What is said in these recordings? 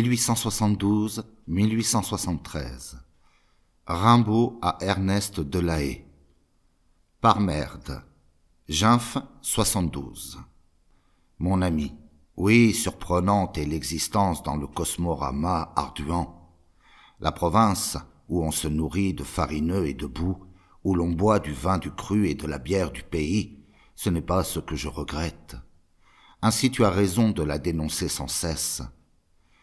1872-1873. Rimbaud à Ernest de La Haye. Par merde. Gimph 72. Mon ami, oui, surprenante est l'existence dans le cosmorama arduant. La province, où on se nourrit de farineux et de boue, où l'on boit du vin du cru et de la bière du pays, ce n'est pas ce que je regrette. Ainsi tu as raison de la dénoncer sans cesse.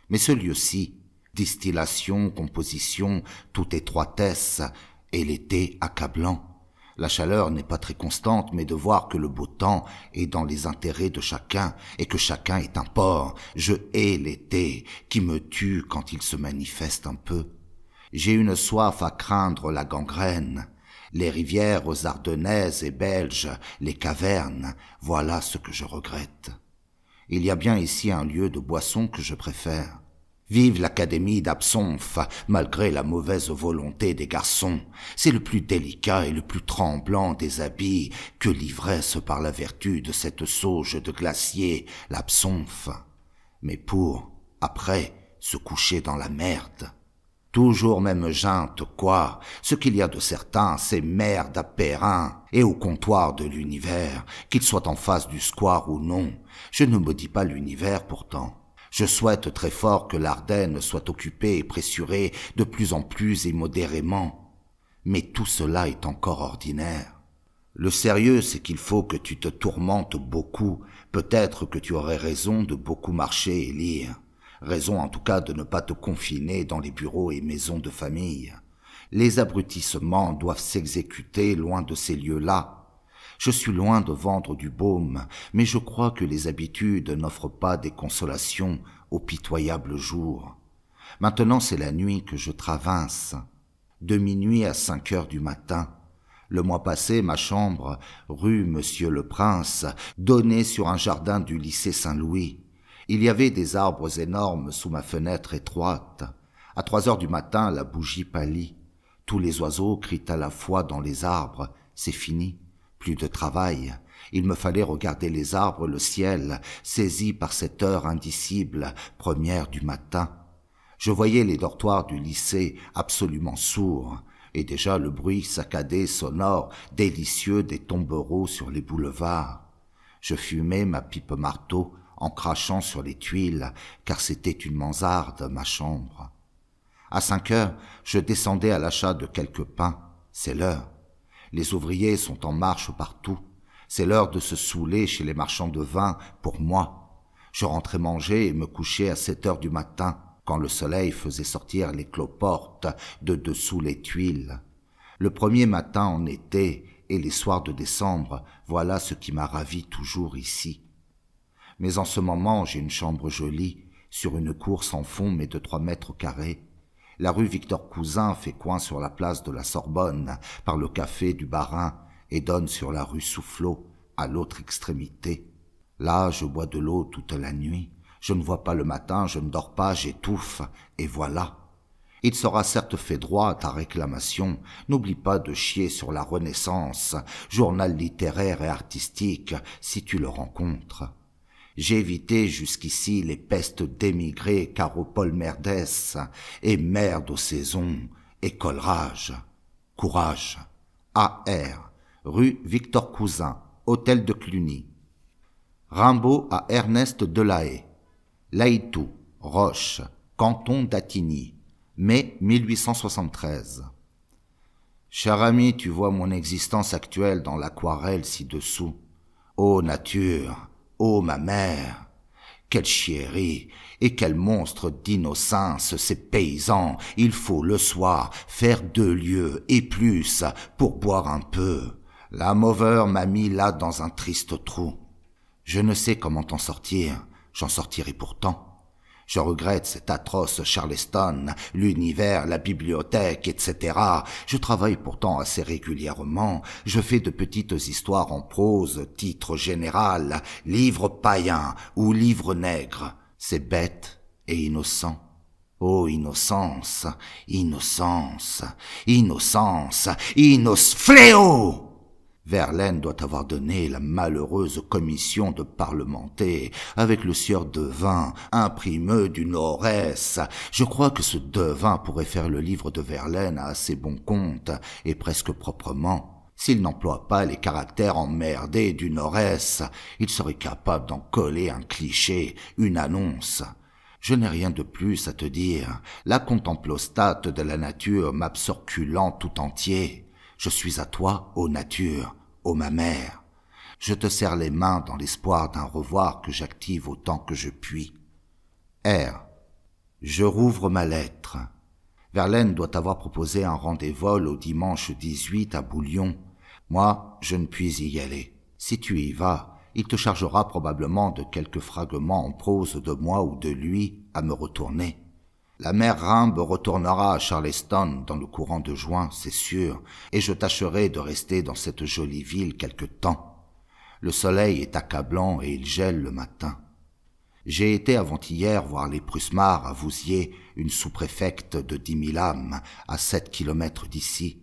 Mais ce lieu-ci, distillation, composition, toute étroitesse, et l'été accablant. La chaleur n'est pas très constante, mais de voir que le beau temps est dans les intérêts de chacun, et que chacun est un porc. Je hais l'été, qui me tue quand il se manifeste un peu. J'ai une soif à craindre la gangrène. Les rivières ardennaises et belges, les cavernes, voilà ce que je regrette. Il y a bien ici un lieu de boisson que je préfère. Vive l'Académie d'Absonf, malgré la mauvaise volonté des garçons. C'est le plus délicat et le plus tremblant des habits que l'ivresse par la vertu de cette sauge de glacier, l'Absonf. Mais pour, après, se coucher dans la merde. Toujours même junte, quoi. Ce qu'il y a de certain, c'est merde à Perrin et au comptoir de l'univers, qu'il soit en face du square ou non. Je ne maudis pas l'univers pourtant. Je souhaite très fort que l'Ardenne soit occupée et pressurée de plus en plus et modérément. Mais tout cela est encore ordinaire. Le sérieux, c'est qu'il faut que tu te tourmentes beaucoup. Peut-être que tu aurais raison de beaucoup marcher et lire. Raison en tout cas de ne pas te confiner dans les bureaux et maisons de famille. Les abrutissements doivent s'exécuter loin de ces lieux-là. Je suis loin de vendre du baume, mais je crois que les habitudes n'offrent pas des consolations au pitoyable jour. Maintenant c'est la nuit que je travince. De minuit à 5 heures du matin. Le mois passé, ma chambre, rue Monsieur le Prince, donnait sur un jardin du lycée Saint-Louis. Il y avait des arbres énormes sous ma fenêtre étroite. À 3 heures du matin, la bougie pâlit. Tous les oiseaux crient à la fois dans les arbres. C'est fini. Plus de travail. Il me fallait regarder les arbres, le ciel, saisi par cette heure indicible, première du matin. Je voyais les dortoirs du lycée absolument sourds, et déjà le bruit saccadé, sonore, délicieux des tombereaux sur les boulevards. Je fumais ma pipe marteau en crachant sur les tuiles, car c'était une mansarde, ma chambre. À 5 heures, je descendais à l'achat de quelques pains. C'est l'heure. Les ouvriers sont en marche partout. C'est l'heure de se saouler chez les marchands de vin pour moi. Je rentrais manger et me couchais à 7 heures du matin, quand le soleil faisait sortir les cloportes de dessous les tuiles. Le premier matin en été et les soirs de décembre, voilà ce qui m'a ravi toujours ici. Mais en ce moment, j'ai une chambre jolie, sur une cour sans fond mais de 3 mètres carrés. La rue Victor-Cousin fait coin sur la place de la Sorbonne par le café du Barin et donne sur la rue Soufflot, à l'autre extrémité. Là, je bois de l'eau toute la nuit. Je ne vois pas le matin, je ne dors pas, j'étouffe, et voilà. Il sera certes fait droit à ta réclamation. N'oublie pas de chier sur la Renaissance, journal littéraire et artistique, si tu le rencontres. J'ai évité jusqu'ici les pestes d'émigrés Caropole Merdès et merde aux saisons et colrage. Courage. A.R. rue Victor Cousin, hôtel de Cluny. Rimbaud à Ernest de La Haye. Laïtou, Roche, canton d'Attigny, mai 1873. Cher ami, tu vois mon existence actuelle dans l'aquarelle ci-dessous. Ô nature! Ô ma mère, quelle chiérie et quel monstre d'innocence ces paysans. Il faut le soir faire 2 lieues et plus pour boire un peu. La mauveur m'a mis là dans un triste trou. Je ne sais comment en sortir, j'en sortirai pourtant. Je regrette cet atroce Charleston, l'univers, la bibliothèque, etc. Je travaille pourtant assez régulièrement. Je fais de petites histoires en prose, titre général, livre païen ou livre nègre. C'est bête et innocent. Oh, innocence, innocence, innocence, fléau! Verlaine doit avoir donné la malheureuse commission de parlementer avec le sieur Devin, imprimeux d'une Aurès. Je crois que ce Devin pourrait faire le livre de Verlaine à assez bon compte, et presque proprement. S'il n'emploie pas les caractères emmerdés d'une Aurès, il serait capable d'en coller un cliché, une annonce. Je n'ai rien de plus à te dire. La contemplostate de la nature m'absorculant tout entier. Je suis à toi, ô nature, ô ma mère. Je te serre les mains dans l'espoir d'un revoir que j'active autant que je puis. R. Je rouvre ma lettre. Verlaine doit avoir proposé un rendez-vol au dimanche 18 à Bouillon. Moi, je ne puis y aller. Si tu y vas, il te chargera probablement de quelques fragments en prose de moi ou de lui à me retourner. La mère Rimbe retournera à Charleston dans le courant de juin, c'est sûr, et je tâcherai de rester dans cette jolie ville quelque temps. Le soleil est accablant et il gèle le matin. J'ai été avant-hier voir les Prusmar à Vouziers, une sous-préfecte de 10 000 âmes, à 7 kilomètres d'ici.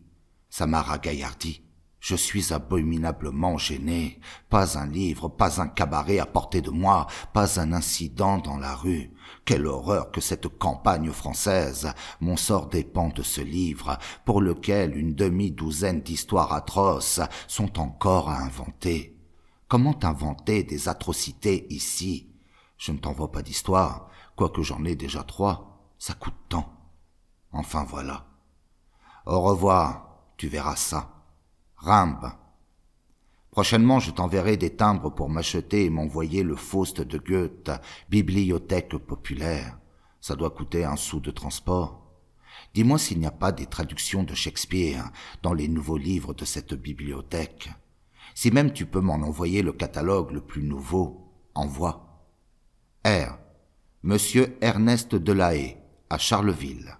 Ça m'a ragaillardi. Je suis abominablement gêné. Pas un livre, pas un cabaret à portée de moi, pas un incident dans la rue. Quelle horreur que cette campagne française. Mon sort dépend de ce livre, pour lequel une demi-douzaine d'histoires atroces sont encore à inventer. Comment inventer des atrocités ici? Je ne t'envoie pas d'histoire, quoique j'en ai déjà 3. Ça coûte tant. Enfin voilà. Au revoir, tu verras ça. Rimbe. Prochainement, je t'enverrai des timbres pour m'acheter et m'envoyer le Faust de Goethe, bibliothèque populaire. Ça doit coûter 1 sou de transport. Dis-moi s'il n'y a pas des traductions de Shakespeare dans les nouveaux livres de cette bibliothèque. Si même tu peux m'en envoyer le catalogue le plus nouveau, envoie. R. Monsieur Ernest Delahaye, à Charleville.